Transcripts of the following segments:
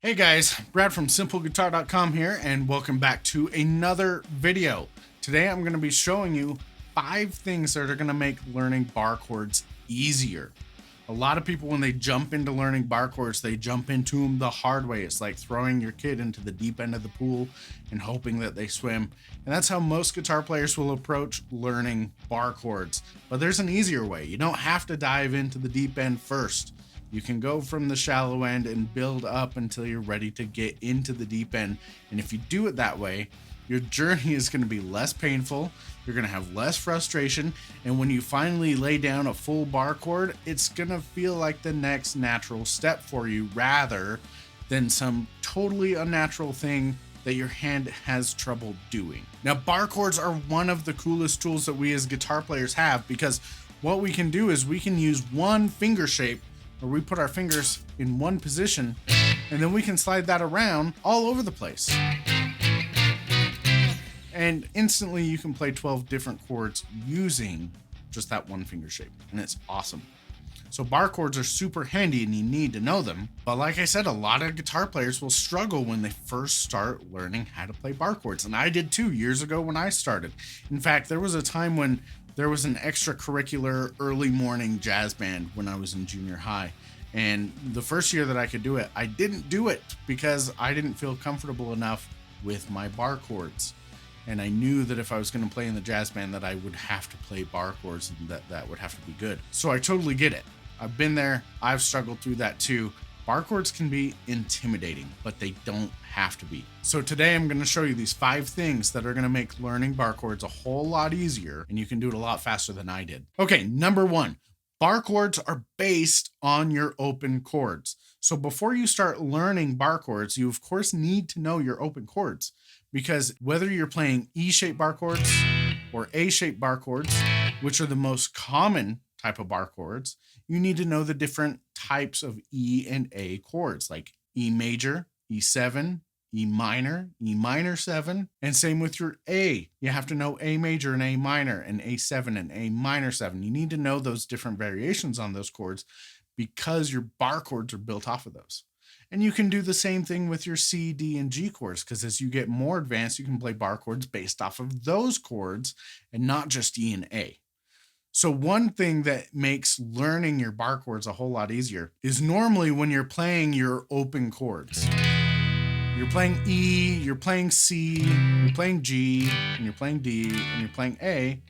Hey guys, Brad from simpleguitar.com here, and welcome back to another video. Today I'm going to be showing you 5 things that are going to make learning bar chords easier. A lot of people, when they jump into learning bar chords, they jump into them the hard way. It's like throwing your kid into the deep end of the pool and hoping that they swim. And that's how most guitar players will approach learning bar chords. But there's an easier way. You don't have to dive into the deep end first. You can go from the shallow end and build up until you're ready to get into the deep end. And if you do it that way, your journey is going to be less painful. You're going to have less frustration. And when you finally lay down a full bar chord, it's going to feel like the next natural step for you rather than some totally unnatural thing that your hand has trouble doing. Now, bar chords are one of the coolest tools that we as guitar players have, because what we can do is we can use one finger shape where we put our fingers in one position, and then we can slide that around all over the place. And instantly you can play 12 different chords using just that one finger shape, and it's awesome. So bar chords are super handy and you need to know them. But like I said, a lot of guitar players will struggle when they first start learning how to play bar chords. And I did too years ago when I started. In fact, there was a time when there was an extracurricular early morning jazz band when I was in junior high. And the first year that I could do it, I didn't do it because I didn't feel comfortable enough with my bar chords. And I knew that if I was going to play in the jazz band that I would have to play bar chords and that would have to be good. So I totally get it. I've been there. I've struggled through that too. Bar chords can be intimidating, but they don't have to be. So today I'm going to show you these 5 things that are going to make learning bar chords a whole lot easier, and you can do it a lot faster than I did. Okay, number 1. Bar chords are based on your open chords. So before you start learning bar chords, you of course need to know your open chords, because whether you're playing E-shaped bar chords or A-shaped bar chords, which are the most common type of bar chords, you need to know the different types of E and A chords, like E major, E7, E minor 7, and same with your A. You have to know A major and A minor and A7 and A minor 7. You need to know those different variations on those chords because your bar chords are built off of those. And you can do the same thing with your C, D, and G chords, because as you get more advanced, you can play bar chords based off of those chords and not just E and A. So one thing that makes learning your bar chords a whole lot easier is normally when you're playing your open chords. You're playing E, you're playing C, you're playing G, and you're playing D, and you're playing A.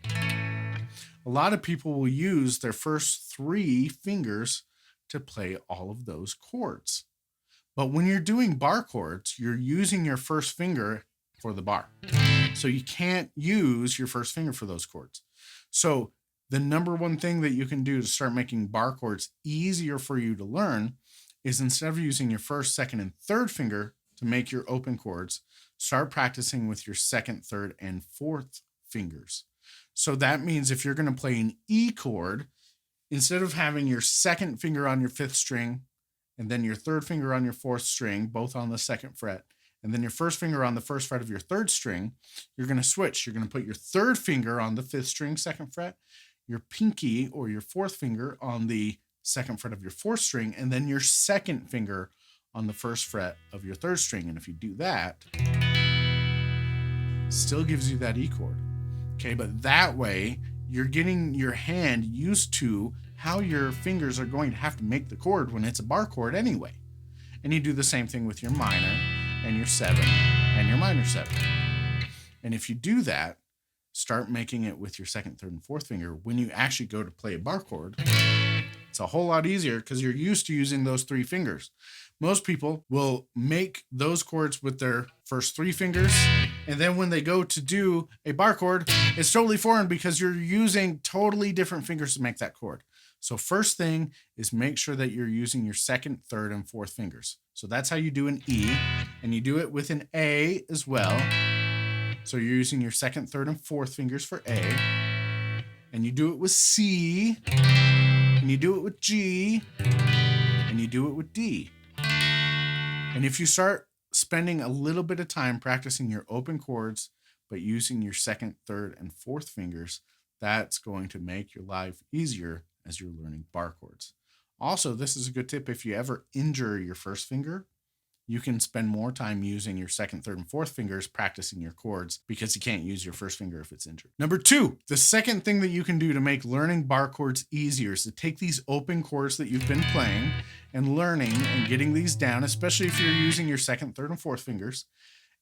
A lot of people will use their first 3 fingers to play all of those chords. But when you're doing bar chords, you're using your first finger for the bar. So you can't use your first finger for those chords. So the number one thing that you can do to start making bar chords easier for you to learn is, instead of using your first, second, and third finger to make your open chords, start practicing with your second, third, and fourth fingers. So that means if you're going to play an E chord, instead of having your second finger on your 5th string and then your third finger on your 4th string, both on the 2nd fret, and then your first finger on the 1st fret of your 3rd string, you're going to switch. You're going to put your 3rd finger on the 5th string, 2nd fret, your pinky or your 4th finger on the 2nd fret of your 4th string, and then your 2nd finger on the 1st fret of your 3rd string. And if you do that, still gives you that E chord. Okay, but that way you're getting your hand used to how your fingers are going to have to make the chord when it's a bar chord anyway. And you do the same thing with your minor and your 7 and your minor 7. And if you do that, start making it with your 2nd, 3rd, and 4th finger. When you actually go to play a bar chord, it's a whole lot easier because you're used to using those 3 fingers. Most people will make those chords with their first 3 fingers, and then when they go to do a bar chord, it's totally foreign because you're using totally different fingers to make that chord. So first thing is make sure that you're using your 2nd, 3rd, and 4th fingers. So that's how you do an E, and you do it with an A as well. So you're using your 2nd, 3rd, and 4th fingers for A, and you do it with C, and you do it with G, and you do it with D. And if you start spending a little bit of time practicing your open chords, but using your 2nd, 3rd, and 4th fingers, that's going to make your life easier as you're learning bar chords. Also, this is a good tip if you ever injure your first finger. you can spend more time using your second, third, and fourth fingers practicing your chords because you can't use your first finger if it's injured. Number 2, the second thing that you can do to make learning bar chords easier is to take these open chords that you've been playing and learning and getting these down, especially if you're using your second, third, and fourth fingers.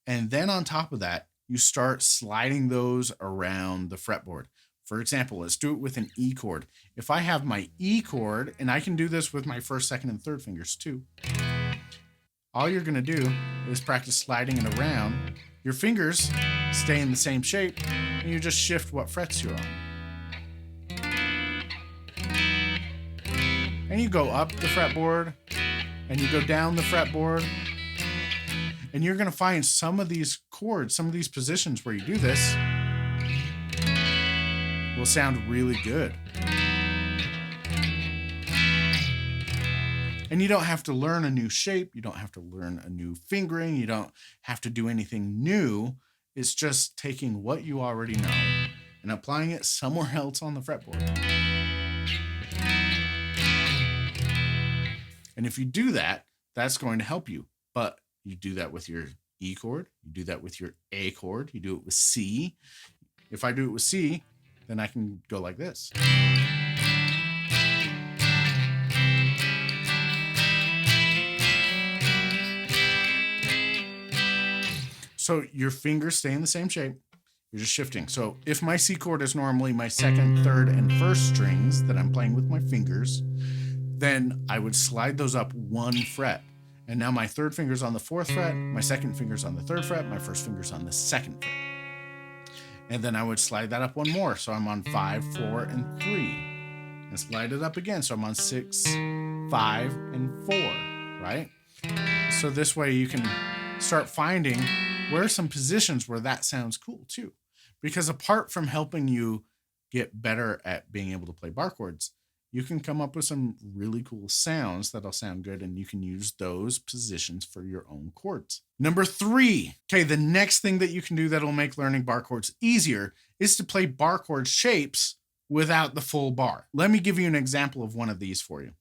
And then on top of that, you start sliding those around the fretboard. For example, let's do it with an E chord. If I have my E chord, and I can do this with my first, second, and third fingers too, all you're going to do is practice sliding it around. Your fingers stay in the same shape, and you just shift what frets you're on. And you go up the fretboard, and you go down the fretboard, and you're going to find some of these chords, some of these positions where you do this will sound really good. And you don't have to learn a new shape. You don't have to learn a new fingering. You don't have to do anything new. It's just taking what you already know and applying it somewhere else on the fretboard. And if you do that, that's going to help you. But you do that with your E chord. You do that with your A chord. You do it with C. If I do it with C, then I can go like this. So your fingers stay in the same shape. You're just shifting. So if my C chord is normally my second, third, and first strings that I'm playing with my fingers, then I would slide those up one fret. And now my third finger's on the fourth fret, my second finger's on the third fret, my first finger's on the second fret. And then I would slide that up one more. So I'm on 5, 4, and 3. And slide it up again. So I'm on 6, 5, and 4, right? So this way you can start finding where are some positions where that sounds cool too. Because apart from helping you get better at being able to play bar chords, you can come up with some really cool sounds that'll sound good, and you can use those positions for your own chords. Number 3, okay, the next thing that you can do that'll make learning bar chords easier is to play bar chord shapes without the full bar. Let me give you an example of one of these for you.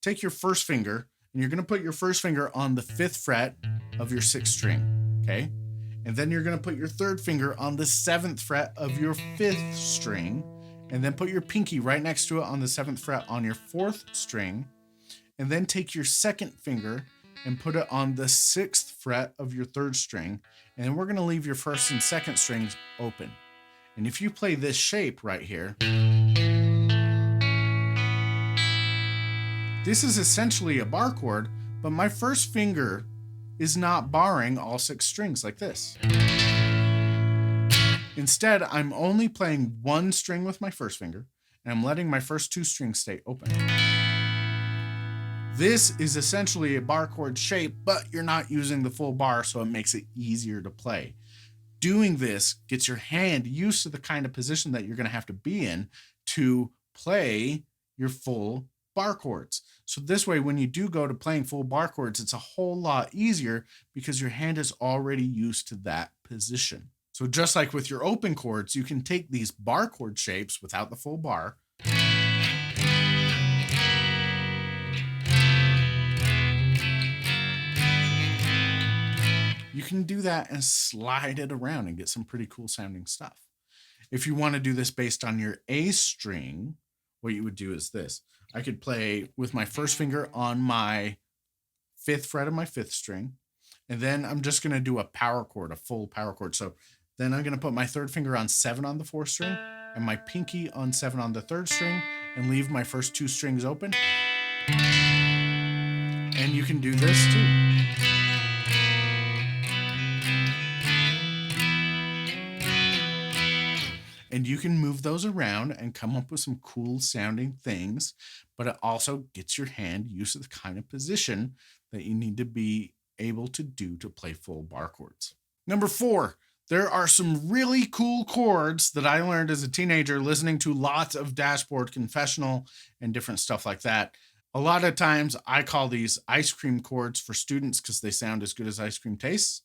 Take your first finger, and you're going to put your first finger on the 5th fret of your 6th string, okay? And then you're going to put your third finger on the 7th fret of your 5th string, and then put your pinky right next to it on the 7th fret on your 4th string, and then take your second finger and put it on the 6th fret of your 3rd string, and then we're going to leave your 1st and 2nd strings open. And if you play this shape right here, this is essentially a bar chord, but my first finger is not barring all 6 strings like this. Instead, I'm only playing one string with my first finger, and I'm letting my first 2 strings stay open. This is essentially a bar chord shape, but you're not using the full bar, so it makes it easier to play. Doing this gets your hand used to the kind of position that you're going to have to be in to play your full bar chords. So this way, when you do go to playing full bar chords, it's a whole lot easier because your hand is already used to that position. So just like with your open chords, you can take these bar chord shapes without the full bar. You can do that and slide it around and get some pretty cool sounding stuff. If you want to do this based on your A string, what you would do is this. I could play with my first finger on my 5th fret of my 5th string, and then I'm just going to do a power chord, a full power chord. So then I'm going to put my 3rd finger on 7 on the 4th string and my pinky on 7 on the 3rd string and leave my first 2 strings open. And you can do this too. And you can move those around and come up with some cool sounding things, but it also gets your hand used to the kind of position that you need to be able to do to play full bar chords. Number 4, there are some really cool chords that I learned as a teenager listening to lots of Dashboard Confessional and different stuff like that. A lot of times I call these ice cream chords for students because they sound as good as ice cream tastes,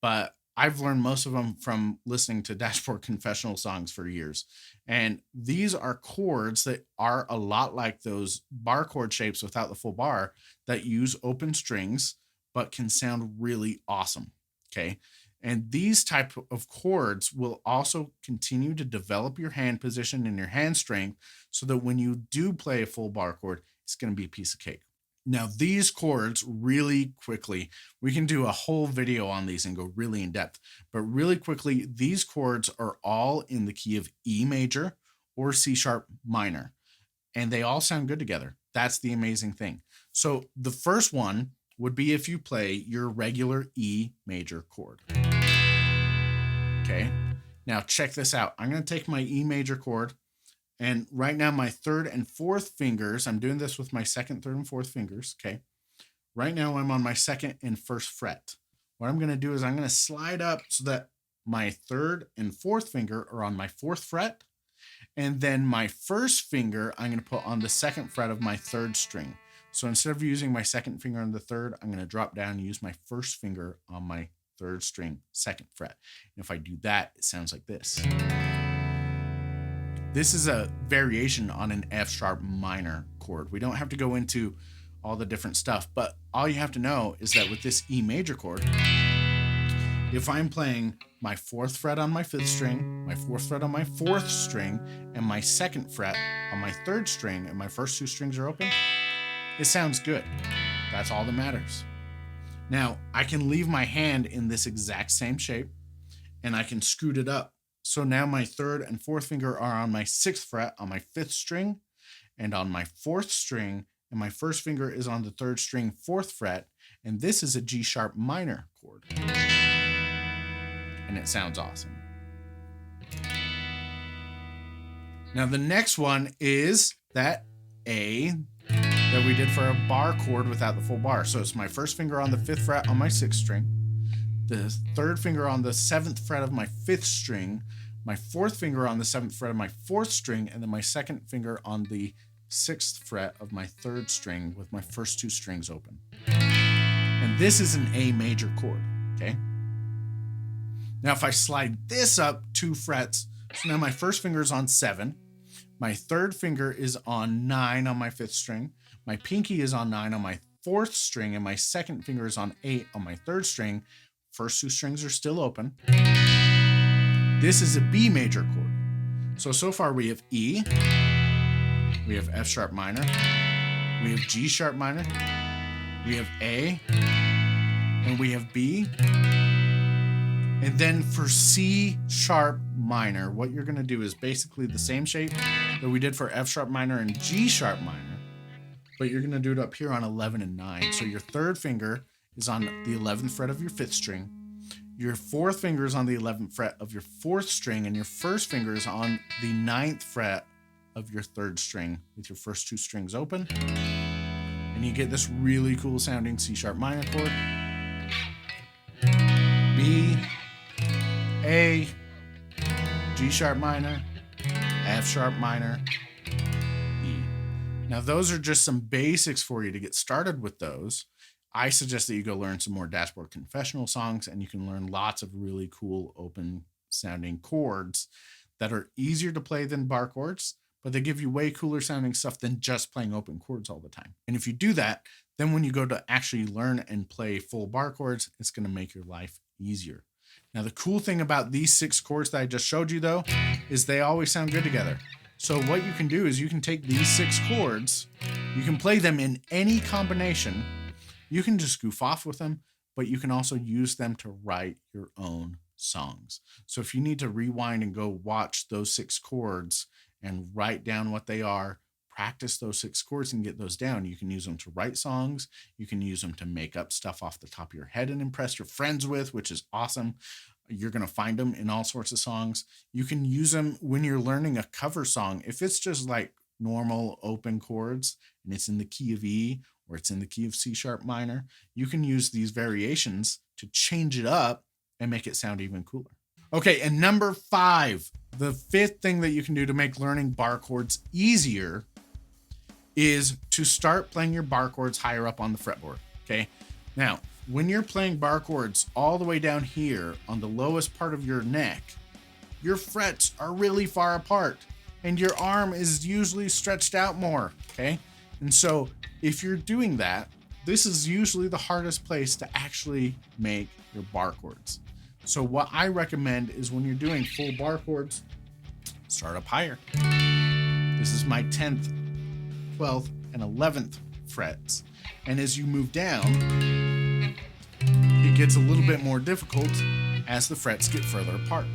but I've learned most of them from listening to Dashboard Confessional songs for years. And these are chords that are a lot like those bar chord shapes without the full bar that use open strings, but can sound really awesome. Okay. And these type of chords will also continue to develop your hand position and your hand strength so that when you do play a full bar chord, it's going to be a piece of cake. Now, these chords really quickly, we can do a whole video on these and go really in depth, but really quickly, these chords are all in the key of E major or C sharp minor, and they all sound good together. That's the amazing thing. So the first one would be if you play your regular E major chord. Okay, now check this out. I'm going to take my E major chord, and right now my third and fourth fingers, I'm doing this with my second, third, and fourth fingers. Okay, right now I'm on my second and first fret. What I'm going to do is I'm going to slide up so that my third and fourth finger are on my fourth fret. And then my first finger, I'm going to put on the second fret of my third string. So instead of using my second finger on the third, I'm going to drop down and use my first finger on my third string, second fret. And if I do that, it sounds like this. This is a variation on an F sharp minor chord. We don't have to go into all the different stuff, but all you have to know is that with this E major chord, if I'm playing my fourth fret on my fifth string, my fourth fret on my fourth string, and my second fret on my third string, and my first two strings are open, it sounds good. That's all that matters. Now, I can leave my hand in this exact same shape, and I can scoot it up. So now my third and fourth finger are on my sixth fret on my fifth string, and on my fourth string, and my first finger is on the third string, fourth fret, and this is a G sharp minor chord. And it sounds awesome. Now the next one is that A that we did for a bar chord without the full bar. So it's my first finger on the fifth fret on my sixth string, the third finger on the seventh fret of my fifth string, my fourth finger on the seventh fret of my fourth string, and then my second finger on the sixth fret of my third string with my first two strings open. And this is an A major chord, okay? Now, if I slide this up 2 frets, so now my first finger is on 7, my third finger is on 9 on my fifth string, my pinky is on 9 on my fourth string, and my second finger is on 8 on my third string. First 2 strings are still open. This is a B major chord. So far we have E, we have F sharp minor, we have G sharp minor, we have A, and we have B. And then for C sharp minor, what you're going to do is basically the same shape that we did for F sharp minor and G sharp minor, but you're going to do it up here on 11 and 9. So your third finger is on the 11th fret of your fifth string. Your fourth finger is on the 11th fret of your fourth string, and your first finger is on the 9th fret of your third string with your first 2 strings open. And you get this really cool sounding C sharp minor chord. B, A, G sharp minor, F sharp minor, E. Now those are just some basics for you to get started with those. I suggest that you go learn some more Dashboard Confessional songs, and you can learn lots of really cool open sounding chords that are easier to play than bar chords, but they give you way cooler sounding stuff than just playing open chords all the time. And if you do that, then when you go to actually learn and play full bar chords, it's going to make your life easier. Now, the cool thing about these 6 chords that I just showed you, though, is they always sound good together. So what you can do is you can take these 6 chords, you can play them in any combination. You can just goof off with them, but you can also use them to write your own songs. So if you need to rewind and go watch those 6 chords and write down what they are, practice those 6 chords and get those down. You can use them to write songs. You can use them to make up stuff off the top of your head and impress your friends with, which is awesome. You're going to find them in all sorts of songs. You can use them when you're learning a cover song. If it's just like normal open chords and it's in the key of E or it's in the key of C sharp minor, you can use these variations to change it up and make it sound even cooler. Okay, and number 5, the 5th thing that you can do to make learning bar chords easier is to start playing your bar chords higher up on the fretboard, okay? Now, when you're playing bar chords all the way down here on the lowest part of your neck, your frets are really far apart and your arm is usually stretched out more, okay? And so if you're doing that, this is usually the hardest place to actually make your bar chords. So what I recommend is when you're doing full bar chords, start up higher. This is my 10th, 12th, and 11th frets. And as you move down, it gets a little bit more difficult as the frets get further apart.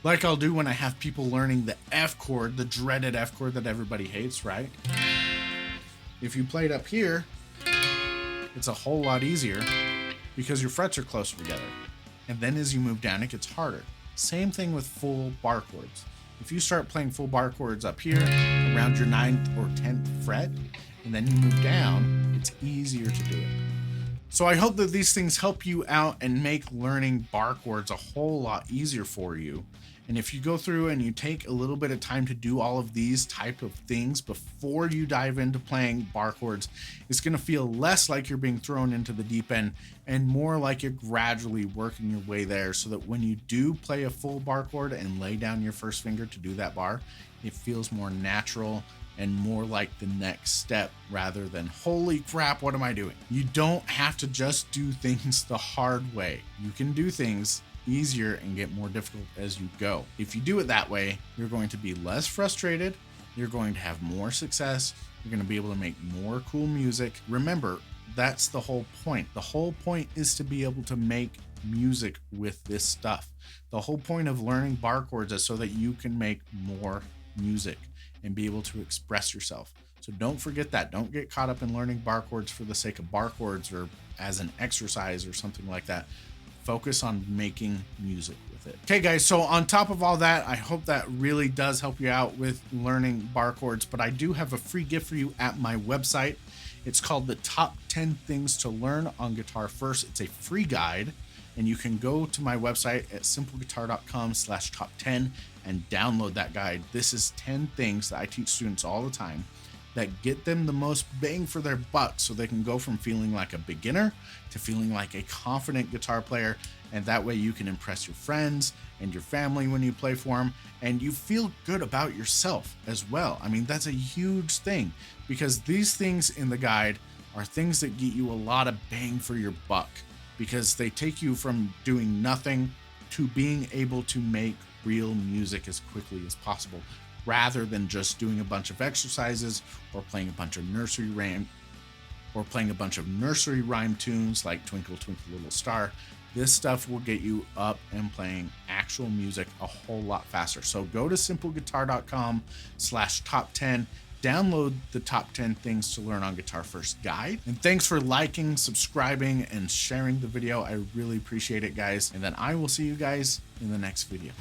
Like I'll do when I have people learning the F chord, the dreaded F chord that everybody hates, right? If you play it up here, it's a whole lot easier because your frets are closer together. And then as you move down, it gets harder. Same thing with full bar chords. If you start playing full bar chords up here around your 9th or 10th fret, and then you move down, it's easier to do it. So I hope that these things help you out and make learning bar chords a whole lot easier for you. And if you go through and you take a little bit of time to do all of these type of things before you dive into playing bar chords, it's going to feel less like you're being thrown into the deep end and more like you're gradually working your way there, so that when you do play a full bar chord and lay down your first finger to do that bar, it feels more natural and more like the next step rather than, holy crap, what am I doing? You don't have to just do things the hard way. You can do things easier and get more difficult as you go. If you do it that way, you're going to be less frustrated, you're going to have more success, you're going to be able to make more cool music. Remember, that's the whole point. The whole point is to be able to make music with this stuff. The whole point of learning bar chords is so that you can make more music and be able to express yourself. So don't forget that. Don't get caught up in learning bar chords for the sake of bar chords or as an exercise or something like that. Focus on making music with it. Okay guys, so on top of all that, I hope that really does help you out with learning bar chords, but I do have a free gift for you at my website. It's called the Top 10 Things to Learn on Guitar First. It's a free guide, and you can go to my website at simpleguitar.com/top10 and download that guide. This is 10 things that I teach students all the time that get them the most bang for their buck, so they can go from feeling like a beginner to feeling like a confident guitar player. And that way you can impress your friends and your family when you play for them, and you feel good about yourself as well. I mean, that's a huge thing, because these things in the guide are things that get you a lot of bang for your buck, because they take you from doing nothing to being able to make real music as quickly as possible, rather than just doing a bunch of exercises or playing a bunch of nursery rhyme tunes like Twinkle Twinkle Little Star. This stuff will get you up and playing actual music a whole lot faster. So go to simpleguitar.com/top10, download the Top 10 Things to Learn on Guitar First guide. And thanks for liking, subscribing, and sharing the video. I really appreciate it, guys. And then I will see you guys in the next video.